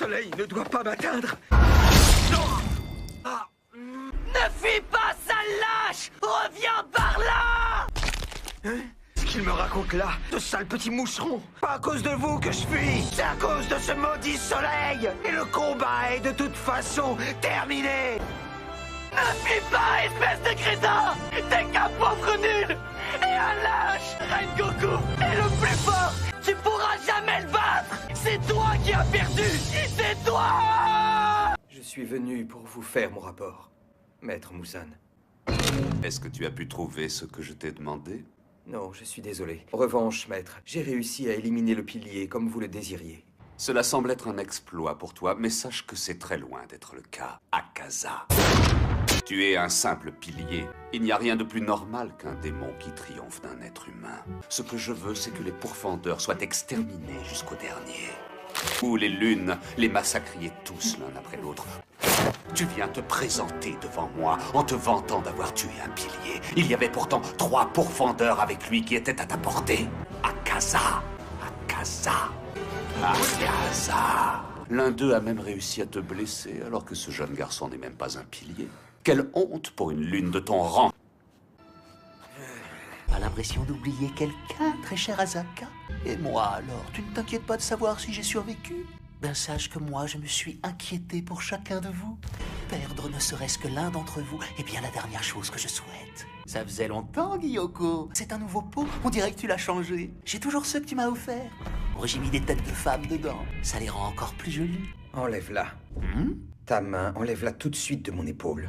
soleil ne doit pas m'atteindre. Ne fuis pas, sale lâche! Reviens par là! Ce qu'il me raconte là, ce sale petit moucheron. Pas à cause de vous que je fuis, c'est à cause de ce maudit soleil. Et le combat est de toute façon terminé. Ne fuis pas, espèce de crétin! T'es qu'un pauvre nul! Et un lâche! Rengoku est le plus fort! Tu pourras jamais le battre! C'est toi qui as perdu! C'est toi! Je suis venu pour vous faire mon rapport, Maître Muzan. Est-ce que tu as pu trouver ce que je t'ai demandé? Non, je suis désolé. En revanche, Maître, j'ai réussi à éliminer le pilier comme vous le désiriez. Cela semble être un exploit pour toi, mais sache que c'est très loin d'être le cas. Akaza. Tu es un simple pilier. Il n'y a rien de plus normal qu'un démon qui triomphe d'un être humain. Ce que je veux, c'est que les pourfendeurs soient exterminés jusqu'au dernier. Ou les lunes, les massacriez tous l'un après l'autre. Tu viens te présenter devant moi en te vantant d'avoir tué un pilier. Il y avait pourtant 3 pourfendeurs avec lui qui étaient à ta portée. Akaza. Akaza. Akaza. L'un d'eux a même réussi à te blesser alors que ce jeune garçon n'est même pas un pilier. Quelle honte pour une lune de ton rang. Pas l'impression d'oublier quelqu'un, très cher Asaka? Et moi alors, tu ne t'inquiètes pas de savoir si j'ai survécu? Ben sache que moi, je me suis inquiété pour chacun de vous. Perdre ne serait-ce que l'un d'entre vous est bien la dernière chose que je souhaite. Ça faisait longtemps, Gyoko. C'est un nouveau pot, on dirait que tu l'as changé. J'ai toujours ceux que tu m'as offerts. Bon, j'ai mis des têtes de femmes dedans. Ça les rend encore plus jolies. Enlève-la. Ta main, enlève-la tout de suite de mon épaule.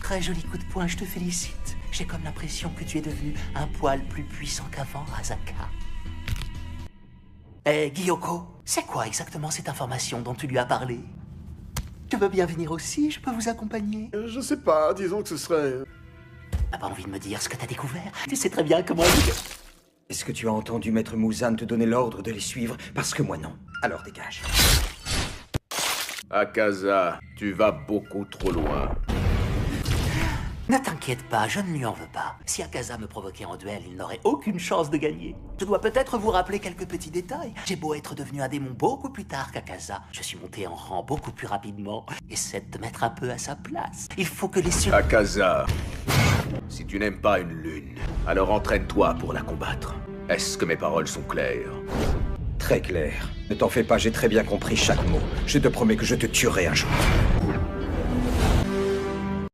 Très joli coup de poing, je te félicite. J'ai comme l'impression que tu es devenu un poil plus puissant qu'avant, Asaka. Eh, Gyoko, c'est quoi exactement cette information dont tu lui as parlé? Tu veux bien venir aussi? Je peux vous accompagner? Je sais pas, disons que ce serait... T'as pas envie de me dire ce que t'as découvert? Tu sais très bien comment... Est-ce que tu as entendu Maître Muzan te donner l'ordre de les suivre? Parce que moi non. Alors dégage. Akaza, tu vas beaucoup trop loin. Ne t'inquiète pas, je ne lui en veux pas. Si Akaza me provoquait en duel, il n'aurait aucune chance de gagner. Je dois peut-être vous rappeler quelques petits détails. J'ai beau être devenu un démon beaucoup plus tard qu'Akaza, je suis monté en rang beaucoup plus rapidement. Essaie de te mettre un peu à sa place. Il faut que les Akaza, si tu n'aimes pas une lune, alors entraîne-toi pour la combattre. Est-ce que mes paroles sont claires? Très clair. Ne t'en fais pas, j'ai très bien compris chaque mot. Je te promets que je te tuerai un jour.